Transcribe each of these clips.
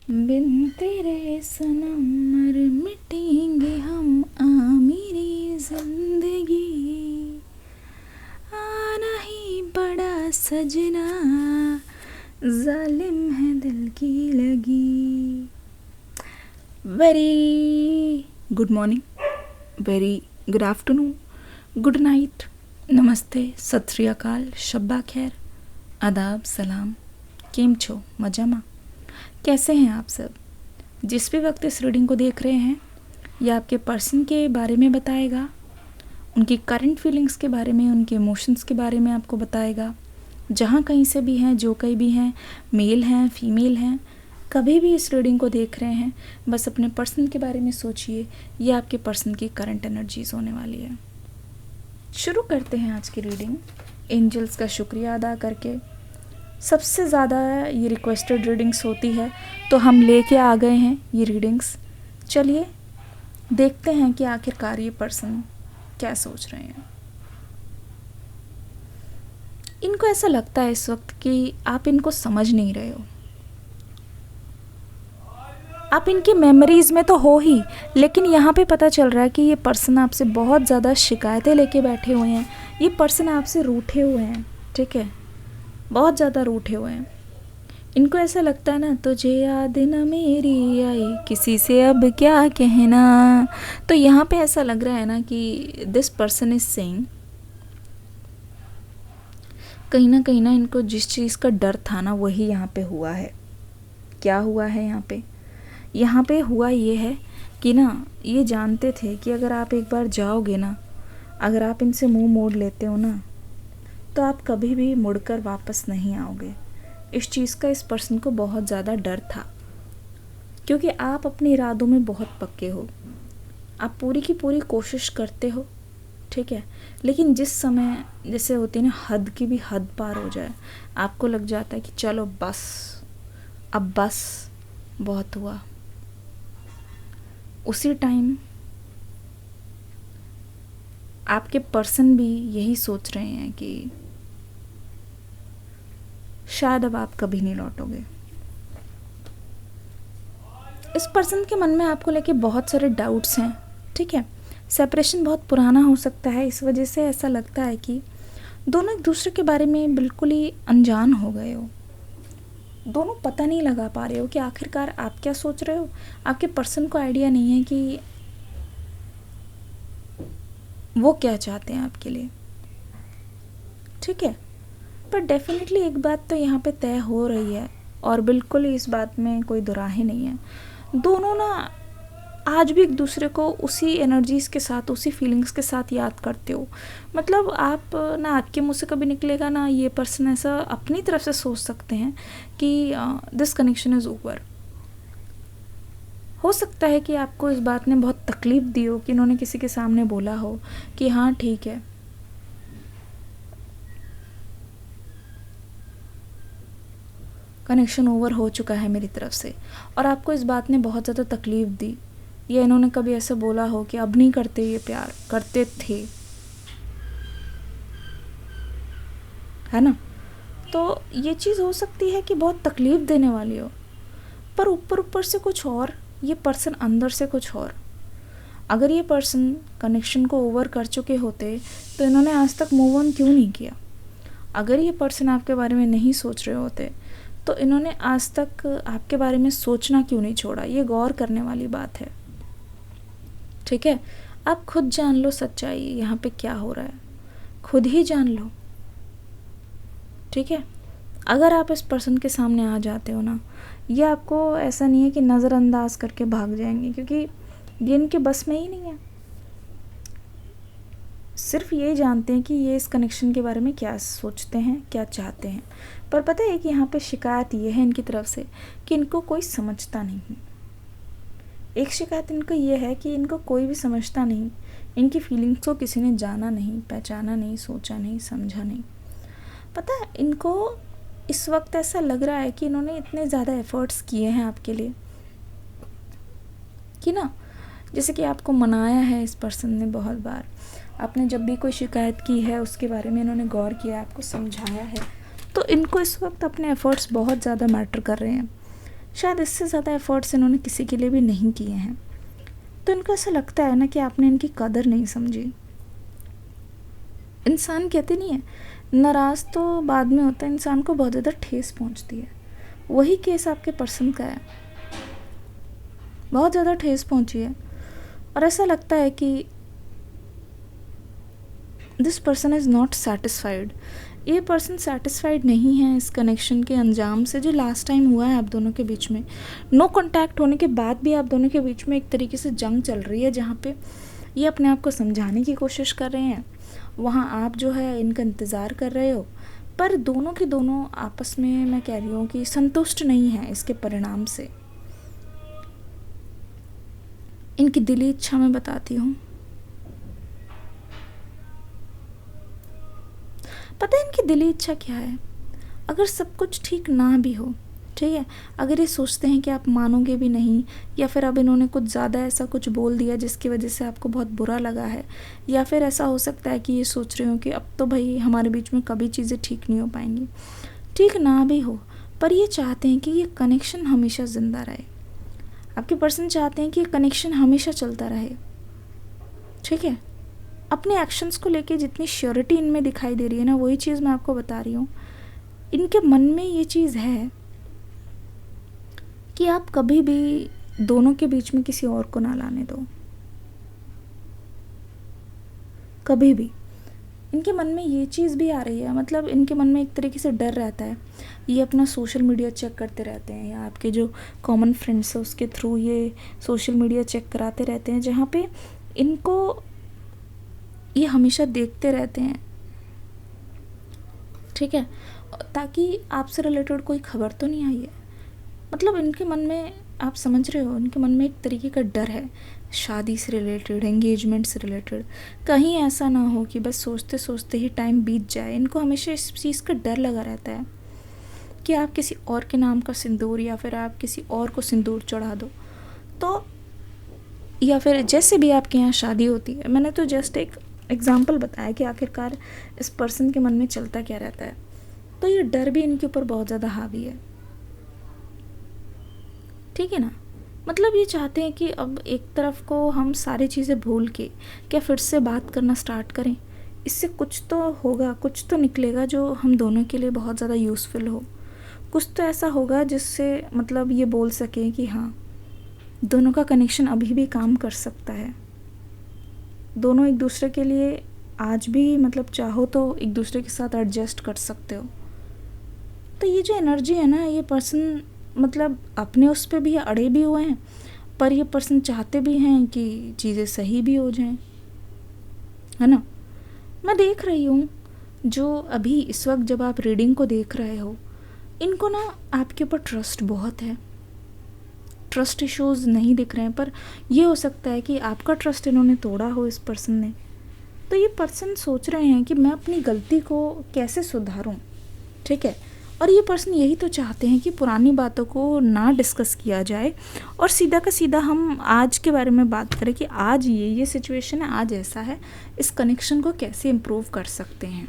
बिन तेरे सनम मर मिटेंगे हम, आ मेरी जिंदगी आना ही बड़ा सजना, जालिम है दिल की लगी। Very good morning, very good afternoon, good night, नमस्ते, सत श्री अकाल, शब्बा खैर, आदाब, सलाम, केम छो, मजामा, कैसे हैं आप सब। जिस भी वक्त इस रीडिंग को देख रहे हैं, यह आपके पर्सन के बारे में बताएगा, उनकी करंट फीलिंग्स के बारे में, उनके इमोशंस के बारे में आपको बताएगा। जहाँ कहीं से भी हैं, जो कहीं भी हैं, मेल हैं, फीमेल हैं, कभी भी इस रीडिंग को देख रहे हैं, बस अपने पर्सन के बारे में सोचिए। ये आपके पर्सन की करंट एनर्जीज होने वाली है। शुरू करते हैं आज की रीडिंग एंजल्स का शुक्रिया अदा करके। सबसे ज़्यादा ये रिक्वेस्टेड रीडिंग्स होती है, तो हम लेके आ गए हैं ये रीडिंग्स। चलिए देखते हैं कि आखिरकार ये पर्सन क्या सोच रहे हैं। इनको ऐसा लगता है इस वक्त कि आप इनको समझ नहीं रहे हो। आप इनकी मेमोरीज़ में तो हो ही, लेकिन यहाँ पे पता चल रहा है कि ये पर्सन आपसे बहुत ज़्यादा शिकायतें लेके बैठे हुए हैं। ये पर्सन आपसे रूठे हुए हैं, ठीक है, बहुत ज़्यादा रूठे हुए हैं। इनको ऐसा लगता है ना, तुझे याद न मेरी आई, किसी से अब क्या कहना। तो यहाँ पे ऐसा लग रहा है ना कि दिस पर्सन इज सेइंग, कहीं ना इनको जिस चीज़ का डर था ना, वही यहाँ पे हुआ है। क्या हुआ है यहाँ पे हुआ ये है कि ना, ये जानते थे कि अगर आप एक बार जाओगे ना, अगर आप इनसे मुंह मोड़ लेते हो ना, तो आप कभी भी मुड़कर वापस नहीं आओगे। इस चीज़ का इस पर्सन को बहुत ज़्यादा डर था, क्योंकि आप अपने इरादों में बहुत पक्के हो, आप पूरी की पूरी कोशिश करते हो, ठीक है, लेकिन जिस समय जैसे होती है ना, हद की भी हद पार हो जाए, आपको लग जाता है कि चलो बस, अब बस, बहुत हुआ। उसी टाइम आपके पर्सन भी यही सोच रहे हैं कि शायद अब आप कभी नहीं लौटोगे। इस पर्सन के मन में आपको लेके बहुत सारे डाउट्स हैं, ठीक है। सेपरेशन बहुत पुराना हो सकता है, इस वजह से ऐसा लगता है कि दोनों एक दूसरे के बारे में बिल्कुल ही अनजान हो गए हो। दोनों पता नहीं लगा पा रहे हो कि आखिरकार आप क्या सोच रहे हो। आपके पर्सन को आइडिया नहीं है कि वो क्या चाहते हैं आपके लिए, ठीक है। पर डेफिनेटली एक बात तो यहाँ पे तय हो रही है, और बिल्कुल इस बात में कोई दुराहे नहीं है। दोनों ना आज भी एक दूसरे को उसी एनर्जीज़ के साथ, उसी फीलिंग्स के साथ याद करते हो। मतलब आप ना, आपके मुँह से कभी निकलेगा ना, ये पर्सन ऐसा अपनी तरफ से सोच सकते हैं कि दिस कनेक्शन इज़ ओवर। हो सकता है कि आपको इस बात ने बहुत तकलीफ़ दी हो कि इन्होंने किसी के सामने बोला हो कि हाँ ठीक है, कनेक्शन ओवर हो चुका है मेरी तरफ से, और आपको इस बात ने बहुत ज़्यादा तकलीफ़ दी, या इन्होंने कभी ऐसा बोला हो कि अब नहीं करते ये प्यार, करते थे, है ना। तो ये चीज़ हो सकती है कि बहुत तकलीफ़ देने वाली हो, पर ऊपर ऊपर से कुछ और, ये पर्सन अंदर से कुछ और। अगर ये पर्सन कनेक्शन को ओवर कर चुके होते तो इन्होंने आज तक मूव ऑन क्यों नहीं किया। अगर ये पर्सन आपके बारे में नहीं सोच रहे होते तो इन्होंने आज तक आपके बारे में सोचना क्यों नहीं छोड़ा। ये गौर करने वाली बात है, ठीक है। आप खुद जान लो सच्चाई यहाँ पे क्या हो रहा है, खुद ही जान लो, ठीक है। अगर आप इस पर्सन के सामने आ जाते हो ना, ये आपको ऐसा नहीं है कि नज़रअंदाज करके भाग जाएंगे, क्योंकि ये इनके बस में ही नहीं है। सिर्फ ये जानते हैं कि ये इस कनेक्शन के बारे में क्या सोचते हैं, क्या चाहते हैं। पर पता है कि यहाँ पे शिकायत ये है इनकी तरफ से कि इनको कोई समझता नहीं। एक शिकायत इनको ये है कि इनको कोई भी समझता नहीं, इनकी फीलिंग्स को किसी ने जाना नहीं, पहचाना नहीं, सोचा नहीं, समझा नहीं। पता है इनको इस वक्त ऐसा लग रहा है कि इन्होंने इतने ज़्यादा एफ़र्ट्स किए हैं आपके लिए कि ना, जैसे कि आपको मनाया है इस पर्सन ने बहुत बार, आपने जब भी कोई शिकायत की है उसके बारे में इन्होंने गौर किया, आपको समझाया है। तो इनको इस वक्त अपने एफ़र्ट्स बहुत ज़्यादा मैटर कर रहे हैं, शायद इससे ज़्यादा एफ़र्ट्स इन्होंने किसी के लिए भी नहीं किए हैं। तो इनको ऐसा लगता है ना कि आपने इनकी कदर नहीं समझी। इंसान कहते नहीं है, नाराज़ तो बाद में होता है, इंसान को बहुत ज़्यादा ठेस पहुंचती है। वही केस आपके पर्सन का है, बहुत ज़्यादा ठेस पहुंची है और ऐसा लगता है कि this person is not satisfied. ये पर्सन सेटिस्फाइड नहीं है इस कनेक्शन के अंजाम से जो लास्ट टाइम हुआ है आप दोनों के बीच में। नो कॉन्टैक्ट होने के बाद भी आप दोनों के बीच में एक तरीके से जंग चल रही है, जहाँ पे ये अपने आप को समझाने की कोशिश कर रहे हैं, वहाँ आप जो है इनका इंतज़ार कर रहे हो, पर दोनों के दोनों आपस में, मैं कह रही हूँ कि संतुष्ट नहीं है इसके परिणाम से। इनकी दिली इच्छा मैं बताती हूँ। पता है इनकी दिली इच्छा क्या है? अगर सब कुछ ठीक ना भी हो, ठीक है, अगर ये सोचते हैं कि आप मानोगे भी नहीं, या फिर अब इन्होंने कुछ ज़्यादा ऐसा कुछ बोल दिया जिसकी वजह से आपको बहुत बुरा लगा है, या फिर ऐसा हो सकता है कि ये सोच रहे हो कि अब तो भाई हमारे बीच में कभी चीज़ें ठीक नहीं हो पाएंगी। ठीक ना भी हो, पर ये चाहते हैं कि ये कनेक्शन हमेशा ज़िंदा रहे। आपके पर्सन चाहते हैं कि ये कनेक्शन हमेशा चलता रहे, ठीक है। अपने एक्शंस को लेके जितनी श्योरिटी इनमें दिखाई दे रही है ना, वही चीज़ मैं आपको बता रही हूँ। इनके मन में ये चीज़ है कि आप कभी भी दोनों के बीच में किसी और को ना लाने दो, कभी भी। इनके मन में ये चीज़ भी आ रही है, मतलब इनके मन में एक तरीके से डर रहता है। ये अपना सोशल मीडिया चेक करते रहते हैं, या आपके जो कॉमन फ्रेंड्स है उसके थ्रू ये सोशल मीडिया चेक कराते रहते हैं, जहाँ पे इनको ये हमेशा देखते रहते हैं, ठीक है, ताकि आपसे रिलेटेड कोई खबर तो नहीं आई है। मतलब इनके मन में, आप समझ रहे हो, इनके मन में एक तरीके का डर है शादी से रिलेटेड, एंगेजमेंट से रिलेटेड। कहीं ऐसा ना हो कि बस सोचते सोचते ही टाइम बीत जाए। इनको हमेशा इस चीज़ का डर लगा रहता है कि आप किसी और के नाम का सिंदूर, या फिर आप किसी और को सिंदूर चढ़ा दो, तो या फिर जैसे भी आपके यहाँ शादी होती है। मैंने तो जस्ट एक एग्जाम्पल बताया कि आखिरकार इस पर्सन के मन में चलता क्या रहता है। तो ये डर भी इनके ऊपर बहुत ज़्यादा हावी है, ठीक है ना। मतलब ये चाहते हैं कि अब एक तरफ को हम सारी चीज़ें भूल के क्या फिर से बात करना स्टार्ट करें। इससे कुछ तो होगा, कुछ तो निकलेगा जो हम दोनों के लिए बहुत ज़्यादा यूज़फुल हो। कुछ तो ऐसा होगा जिससे मतलब ये बोल सकें कि हाँ, दोनों का कनेक्शन अभी भी काम कर सकता है। दोनों एक दूसरे के लिए आज भी मतलब चाहो तो एक दूसरे के साथ एडजस्ट कर सकते हो। तो ये जो एनर्जी है ना, ये पर्सन मतलब अपने उस पे भी अड़े भी हुए हैं, पर ये पर्सन चाहते भी हैं कि चीज़ें सही भी हो जाएं, है ना। मैं देख रही हूँ जो अभी इस वक्त जब आप रीडिंग को देख रहे हो, इनको ना आपके ऊपर ट्रस्ट बहुत है। ट्रस्ट इश्यूज़ नहीं दिख रहे हैं, पर ये हो सकता है कि आपका ट्रस्ट इन्होंने तोड़ा हो इस पर्सन ने। तो ये पर्सन सोच रहे हैं कि मैं अपनी गलती को कैसे सुधारूं, ठीक है। और ये पर्सन यही तो चाहते हैं कि पुरानी बातों को ना डिस्कस किया जाए और सीधा का सीधा हम आज के बारे में बात करें कि आज ये सिचुएशन है, आज ऐसा है, इस कनेक्शन को कैसे इम्प्रूव कर सकते हैं,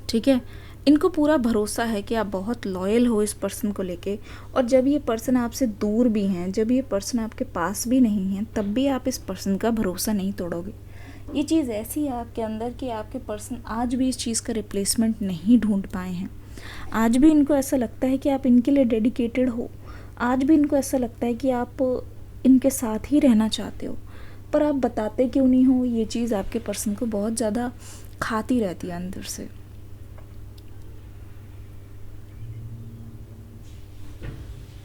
ठीक है। इनको पूरा भरोसा है कि आप बहुत लॉयल हो इस पर्सन को लेके, और जब ये पर्सन आपसे दूर भी हैं, जब ये पर्सन आपके पास भी नहीं है, तब भी आप इस पर्सन का भरोसा नहीं तोड़ोगे। ये चीज़ ऐसी है आपके अंदर कि आपके पर्सन आज भी इस चीज़ का रिप्लेसमेंट नहीं ढूंढ पाए हैं। आज भी इनको ऐसा लगता है कि आप इनके लिए डेडिकेटेड हो। आज भी इनको ऐसा लगता है कि आप इनके साथ ही रहना चाहते हो, पर आप बताते क्यों नहीं हो। ये चीज़ आपके पर्सन को बहुत ज़्यादा खाती रहती है अंदर से।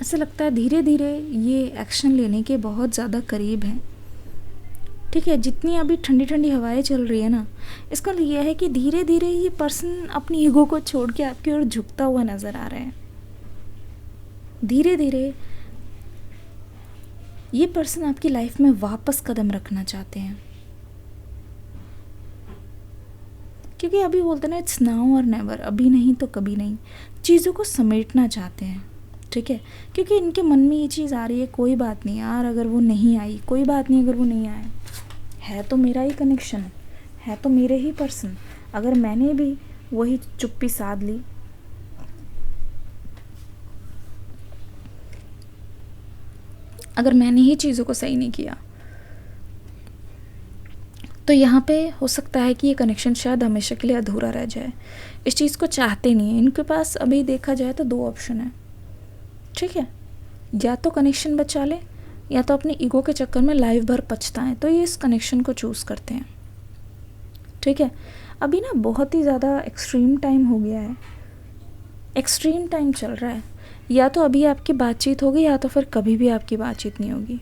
ऐसा लगता है धीरे धीरे ये एक्शन लेने के बहुत ज़्यादा करीब हैं, ठीक है। जितनी अभी ठंडी ठंडी हवाएं चल रही है ना, इसका ये है कि धीरे धीरे ये पर्सन अपनी ईगो को छोड़ के आपकी ओर झुकता हुआ नज़र आ रहे हैं। धीरे धीरे ये पर्सन आपकी लाइफ में वापस कदम रखना चाहते हैं, क्योंकि अभी बोलते ना, इट्स नाउ और नेवर, अभी नहीं तो कभी नहीं। चीज़ों को समेटना चाहते हैं, ठीक है। क्योंकि इनके मन में ये चीज़ आ रही है, कोई बात नहीं यार, अगर वो नहीं आई, कोई बात नहीं अगर वो नहीं आए, है तो मेरा ही कनेक्शन, है तो मेरे ही पर्सन। अगर मैंने भी वही चुप्पी साध ली अगर मैंने ही चीज़ों को सही नहीं किया तो यहाँ पे हो सकता है कि ये कनेक्शन शायद हमेशा के लिए अधूरा रह जाए। इस चीज़ को चाहते नहीं है। इनके पास अभी देखा जाए तो 2 ऑप्शन है, ठीक है, या तो कनेक्शन बचा ले या तो अपनी ईगो के चक्कर में लाइफ भर पछताएं। तो ये इस कनेक्शन को चूज़ करते हैं, ठीक है। अभी ना बहुत ही ज़्यादा एक्सट्रीम टाइम हो गया है, एक्सट्रीम टाइम चल रहा है। या तो अभी आपकी बातचीत होगी या तो फिर कभी भी आपकी बातचीत नहीं होगी।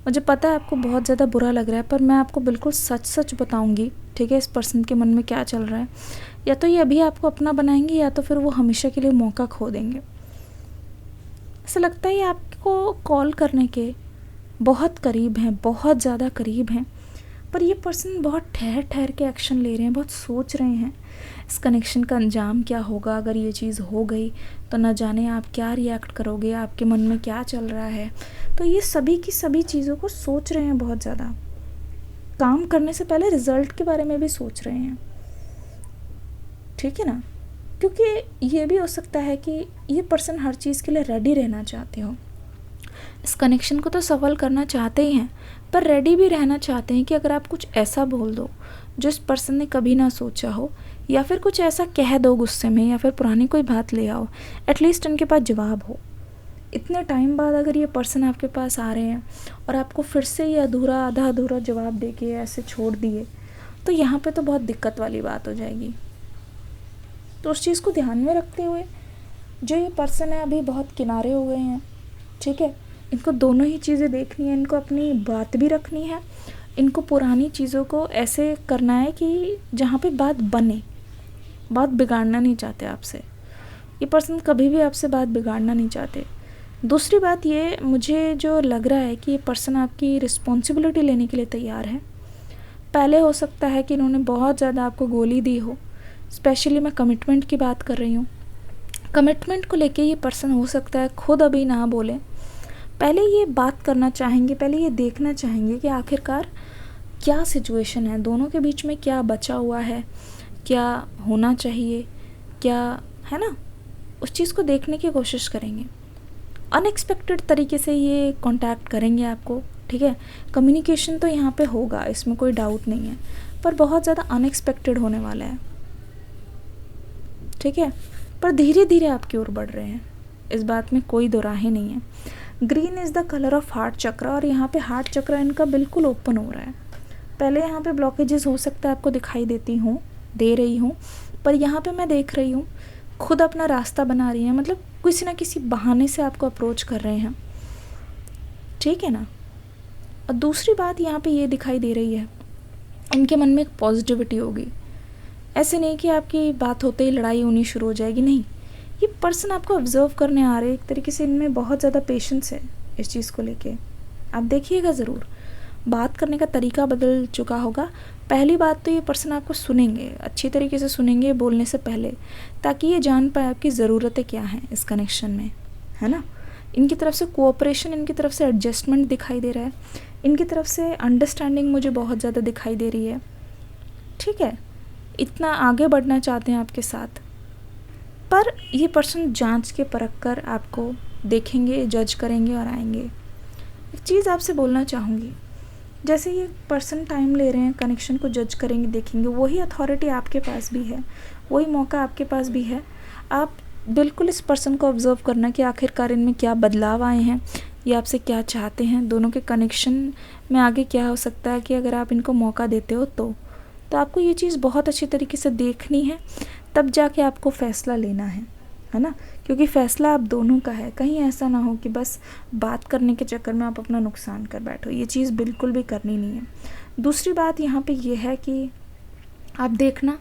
मुझे पता है आपको बहुत ज़्यादा बुरा लग रहा है, पर मैं आपको बिल्कुल सच सच बताऊंगी, ठीक है, इस पर्सन के मन में क्या चल रहा है। या तो ये अभी आपको अपना बनाएंगे या तो फिर वो हमेशा के लिए मौका खो देंगे। ऐसा लगता है ये आपको कॉल करने के बहुत करीब हैं, बहुत ज़्यादा करीब हैं, पर ये पर्सन बहुत ठहर ठहर के एक्शन ले रहे हैं, बहुत सोच रहे हैं इस कनेक्शन का अंजाम क्या होगा। अगर ये चीज़ हो गई तो न जाने आप क्या रिएक्ट करोगे, आपके मन में क्या चल रहा है। तो ये सभी की सभी चीज़ों को सोच रहे हैं बहुत ज़्यादा। काम करने से पहले रिजल्ट के बारे में भी सोच रहे हैं, ठीक है ना, क्योंकि ये भी हो सकता है कि ये पर्सन हर चीज़ के लिए रेडी रहना चाहते हो। इस कनेक्शन को तो सफल करना चाहते ही हैं, पर रेडी भी रहना चाहते हैं कि अगर आप कुछ ऐसा बोल दो जो इस पर्सन ने कभी ना सोचा हो, या फिर कुछ ऐसा कह दो गुस्से में, या फिर पुरानी कोई बात ले आओ, एटलीस्ट उनके पास जवाब हो। इतने टाइम बाद अगर ये पर्सन आपके पास आ रहे हैं और आपको फिर से ये अधूरा आधा अधूरा जवाब दे के ऐसे छोड़ दिए, तो यहाँ पे तो बहुत दिक्कत वाली बात हो जाएगी। तो उस चीज़ को ध्यान में रखते हुए जो ये पर्सन है अभी बहुत किनारे हो गए हैं, ठीक है, इनको दोनों ही चीज़ें देखनी है। इनको अपनी बात भी रखनी है, इनको पुरानी चीज़ों को ऐसे करना है कि जहाँ पे बात बने। बात बिगाड़ना नहीं चाहते आपसे, ये पर्सन कभी भी आपसे बात बिगाड़ना नहीं चाहते। दूसरी बात ये मुझे जो लग रहा है कि ये पर्सन आपकी रिस्पॉन्सिबिलिटी लेने के लिए तैयार है। पहले हो सकता है कि इन्होंने बहुत ज़्यादा आपको गोली दी हो, स्पेशली मैं कमिटमेंट की बात कर रही हूँ। कमिटमेंट को लेके ये पर्सन हो सकता है खुद अभी ना बोले, पहले ये बात करना चाहेंगे, पहले ये देखना चाहेंगे कि आखिरकार क्या सिचुएशन है, दोनों के बीच में क्या बचा हुआ है, क्या होना चाहिए, क्या है ना, उस चीज़ को देखने की कोशिश करेंगे। अनएक्सपेक्टेड तरीके से ये कांटेक्ट करेंगे आपको, ठीक है। कम्युनिकेशन तो यहाँ पे होगा, इसमें कोई डाउट नहीं है, पर बहुत ज़्यादा अनएक्सपेक्टेड होने वाला है, ठीक है। पर धीरे धीरे आपकी ओर बढ़ रहे हैं, इस बात में कोई दो राहें नहीं है। Green is the colour of heart चक्र, और यहाँ पे हार्ट चक्र इनका बिल्कुल ओपन हो रहा है। पहले यहाँ पे ब्लॉकेजेस हो सकता है आपको दिखाई दे रही हूँ, पर यहाँ पे मैं देख रही हूँ खुद अपना रास्ता बना रही हैं, मतलब किसी ना किसी बहाने से आपको अप्रोच कर रहे हैं, ठीक है ना। और दूसरी बात यहाँ पे ये दिखाई दे रही है, इनके मन में एक पॉजिटिविटी होगी। ऐसे नहीं कि आपकी बात होते ही लड़ाई होनी शुरू हो जाएगी, नहीं, ये पर्सन आपको ऑब्जर्व करने आ रहे हैं। एक तरीके से इनमें बहुत ज़्यादा पेशेंस है इस चीज़ को लेके, आप देखिएगा ज़रूर। बात करने का तरीका बदल चुका होगा। पहली बात तो ये पर्सन आपको सुनेंगे, अच्छी तरीके से सुनेंगे बोलने से पहले, ताकि ये जान पाए आपकी ज़रूरतें क्या हैं इस कनेक्शन में, है ना। इनकी तरफ से कोऑपरेशन, इनकी तरफ से एडजस्टमेंट दिखाई दे रहा है, इनकी तरफ से अंडरस्टैंडिंग मुझे बहुत ज़्यादा दिखाई दे रही है, ठीक है। इतना आगे बढ़ना चाहते हैं आपके साथ, पर ये पर्सन जांच के परख कर आपको देखेंगे, जज करेंगे और आएंगे। एक चीज़ आपसे बोलना चाहूँगी, जैसे ये पर्सन टाइम ले रहे हैं, कनेक्शन को जज करेंगे, देखेंगे, वही अथॉरिटी आपके पास भी है, वही मौका आपके पास भी है। आप बिल्कुल इस पर्सन को ऑब्जर्व करना कि आखिरकार इनमें क्या बदलाव आए हैं, ये आपसे क्या चाहते हैं, दोनों के कनेक्शन में आगे क्या हो सकता है कि अगर आप इनको मौका देते हो तो आपको ये चीज़ बहुत अच्छी तरीके से देखनी है, तब जाके आपको फ़ैसला लेना है ना, क्योंकि फ़ैसला आप दोनों का है। कहीं ऐसा ना हो कि बस बात करने के चक्कर में आप अपना नुकसान कर बैठो, ये चीज़ बिल्कुल भी करनी नहीं है। दूसरी बात यहाँ पे ये है कि आप देखना,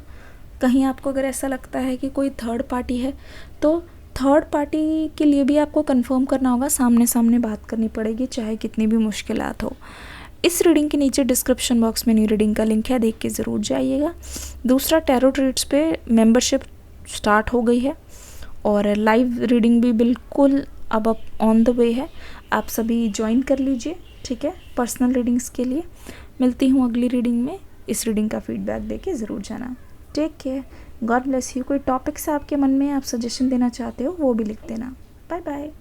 कहीं आपको अगर ऐसा लगता है कि कोई थर्ड पार्टी है, तो थर्ड पार्टी के लिए भी आपको कंफर्म करना होगा, सामने सामने बात करनी पड़ेगी, चाहे कितनी भी मुश्किलात हो। इस रीडिंग के नीचे डिस्क्रिप्शन बॉक्स में न्यू रीडिंग का लिंक है, देख के ज़रूर जाइएगा। दूसरा, टैरो ट्रीट्स पे मेंबरशिप स्टार्ट हो गई है और लाइव रीडिंग भी बिल्कुल अब ऑन द वे है, आप सभी ज्वाइन कर लीजिए, ठीक है, पर्सनल रीडिंग्स के लिए। मिलती हूँ अगली रीडिंग में, इस रीडिंग का फीडबैक दे के ज़रूर जाना। Take care, god bless you. कोई टॉपिक्स आपके मन में आप सजेशन देना चाहते हो वो भी लिख देना। Bye bye.